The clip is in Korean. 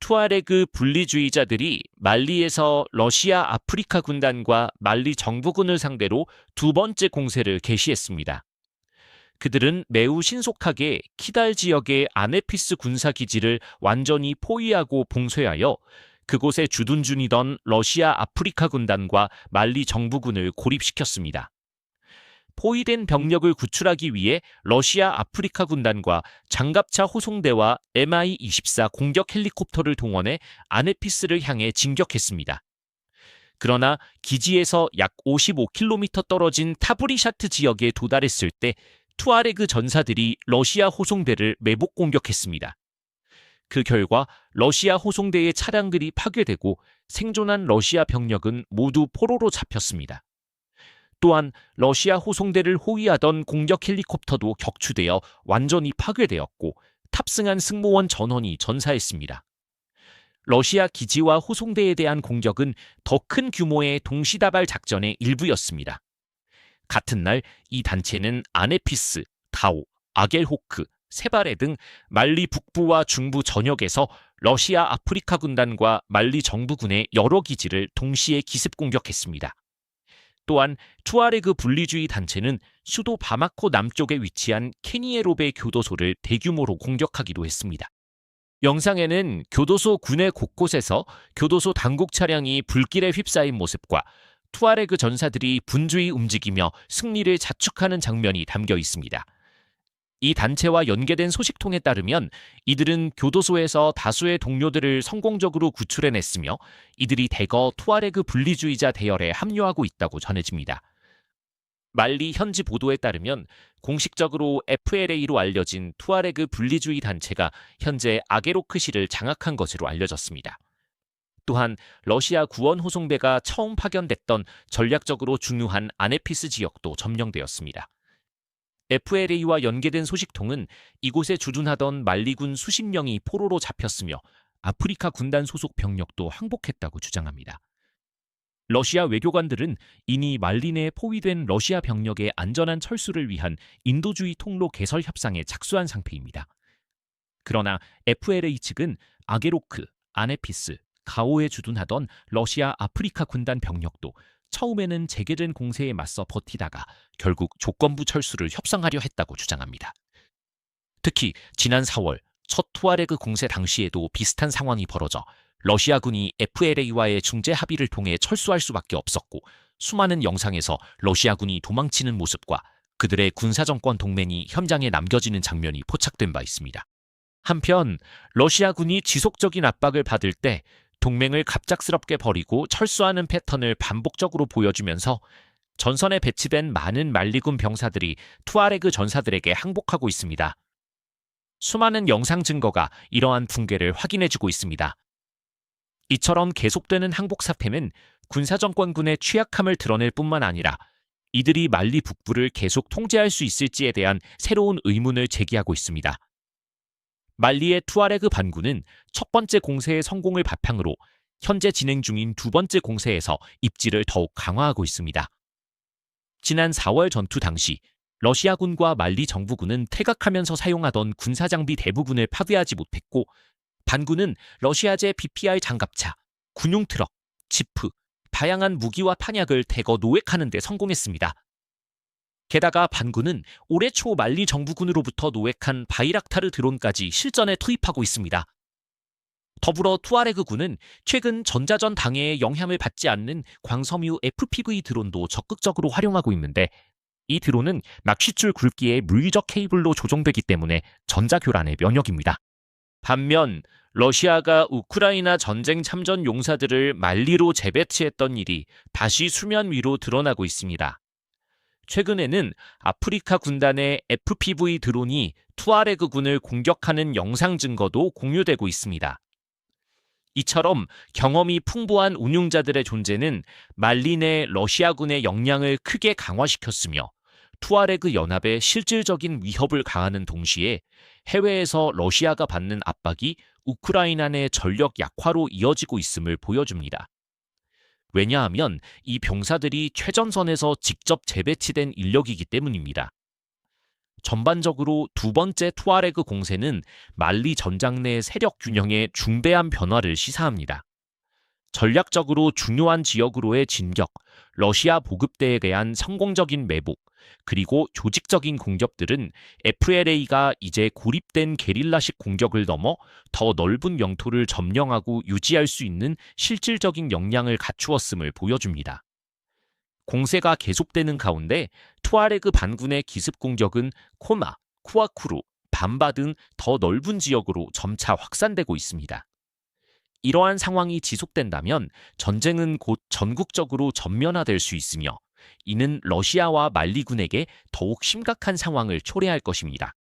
투아레그 분리주의자들이 말리에서 러시아 아프리카 군단과 말리 정부군을 상대로 두 번째 공세를 개시했습니다. 그들은 매우 신속하게 키달 지역의 아네피스 군사기지를 완전히 포위하고 봉쇄하여 그곳에 주둔 중이던 러시아 아프리카 군단과 말리 정부군을 고립시켰습니다. 포위된 병력을 구출하기 위해 러시아 아프리카 군단과 장갑차 호송대와 Mi-24 공격 헬리콥터를 동원해 아네피스를 향해 진격했습니다. 그러나 기지에서 약 55km 떨어진 타브리샤트 지역에 도달했을 때 투아레그 전사들이 러시아 호송대를 매복 공격했습니다. 그 결과 러시아 호송대의 차량들이 파괴되고 생존한 러시아 병력은 모두 포로로 잡혔습니다. 또한 러시아 호송대를 호위하던 공격 헬리콥터도 격추되어 완전히 파괴되었고 탑승한 승무원 전원이 전사했습니다. 러시아 기지와 호송대에 대한 공격은 더 큰 규모의 동시다발 작전의 일부였습니다. 같은 날 이 단체는 아네피스, 다오, 아겔호크, 세바레 등 말리 북부와 중부 전역에서 러시아 아프리카 군단과 말리 정부군의 여러 기지를 동시에 기습 공격했습니다. 또한 투아레그 분리주의 단체는 수도 바마코 남쪽에 위치한 케니에로베 교도소를 대규모로 공격하기도 했습니다. 영상에는 교도소 군의 곳곳에서 교도소 당국 차량이 불길에 휩싸인 모습과 투아레그 전사들이 분주히 움직이며 승리를 자축하는 장면이 담겨 있습니다. 이 단체와 연계된 소식통에 따르면 이들은 교도소에서 다수의 동료들을 성공적으로 구출해냈으며 이들이 대거 투아레그 분리주의자 대열에 합류하고 있다고 전해집니다. 말리 현지 보도에 따르면 공식적으로 FLA로 알려진 투아레그 분리주의 단체가 현재 아게로크시를 장악한 것으로 알려졌습니다. 또한 러시아 구원 호송대가 처음 파견됐던 전략적으로 중요한 아네피스 지역도 점령되었습니다. FLA와 연계된 소식통은 이곳에 주둔하던 말리군 수십 명이 포로로 잡혔으며 아프리카 군단 소속 병력도 항복했다고 주장합니다. 러시아 외교관들은 이미 말리 내에 포위된 러시아 병력의 안전한 철수를 위한 인도주의 통로 개설 협상에 착수한 상태입니다. 그러나 FLA 측은 아게로크, 아네피스, 가오에 주둔하던 러시아 아프리카 군단 병력도 처음에는 재개된 공세에 맞서 버티다가 결국 조건부 철수를 협상하려 했다고 주장합니다. 특히 지난 4월 첫 투아레그 공세 당시에도 비슷한 상황이 벌어져 러시아군이 FLA와의 중재 합의를 통해 철수할 수밖에 없었고 수많은 영상에서 러시아군이 도망치는 모습과 그들의 군사정권 동맹이 현장에 남겨지는 장면이 포착된 바 있습니다. 한편 러시아군이 지속적인 압박을 받을 때 동맹을 갑작스럽게 버리고 철수하는 패턴을 반복적으로 보여주면서 전선에 배치된 많은 말리군 병사들이 투아레그 전사들에게 항복하고 있습니다. 수많은 영상 증거가 이러한 붕괴를 확인해주고 있습니다. 이처럼 계속되는 항복 사태는 군사정권군의 취약함을 드러낼 뿐만 아니라 이들이 말리 북부를 계속 통제할 수 있을지에 대한 새로운 의문을 제기하고 있습니다. 말리의 투아레그 반군은 첫 번째 공세의 성공을 바탕으로 현재 진행 중인 두 번째 공세에서 입지를 더욱 강화하고 있습니다. 지난 4월 전투 당시 러시아군과 말리 정부군은 퇴각하면서 사용하던 군사장비 대부분을 파괴하지 못했고 반군은 러시아제 BPR 장갑차, 군용 트럭, 지프, 다양한 무기와 탄약을 대거 노획하는 데 성공했습니다. 게다가 반군은 올해 초 말리 정부군으로부터 노획한 바이락타르 드론까지 실전에 투입하고 있습니다. 더불어 투아레그군은 최근 전자전 방해에 영향을 받지 않는 광섬유 FPV 드론도 적극적으로 활용하고 있는데 이 드론은 낚싯줄 굵기의 물리적 케이블로 조종되기 때문에 전자교란의 면역입니다. 반면 러시아가 우크라이나 전쟁 참전 용사들을 말리로 재배치했던 일이 다시 수면 위로 드러나고 있습니다. 최근에는 아프리카 군단의 FPV 드론이 투아레그군을 공격하는 영상 증거도 공유되고 있습니다. 이처럼 경험이 풍부한 운용자들의 존재는 말리 내 러시아군의 역량을 크게 강화시켰으며 투아레그 연합의 실질적인 위협을 가하는 동시에 해외에서 러시아가 받는 압박이 우크라이나 내 전력 약화로 이어지고 있음을 보여줍니다. 왜냐하면 이 병사들이 최전선에서 직접 재배치된 인력이기 때문입니다. 전반적으로 두 번째 투아레그 공세는 말리 전장 내 세력 균형에 중대한 변화를 시사합니다. 전략적으로 중요한 지역으로의 진격, 러시아 보급대에 대한 성공적인 매복, 그리고 조직적인 공격들은 FLA가 이제 고립된 게릴라식 공격을 넘어 더 넓은 영토를 점령하고 유지할 수 있는 실질적인 역량을 갖추었음을 보여줍니다. 공세가 계속되는 가운데 투아레그 반군의 기습 공격은 코마, 쿠아쿠루, 밤바 등 더 넓은 지역으로 점차 확산되고 있습니다. 이러한 상황이 지속된다면 전쟁은 곧 전국적으로 전면화될 수 있으며 이는 러시아와 말리군에게 더욱 심각한 상황을 초래할 것입니다.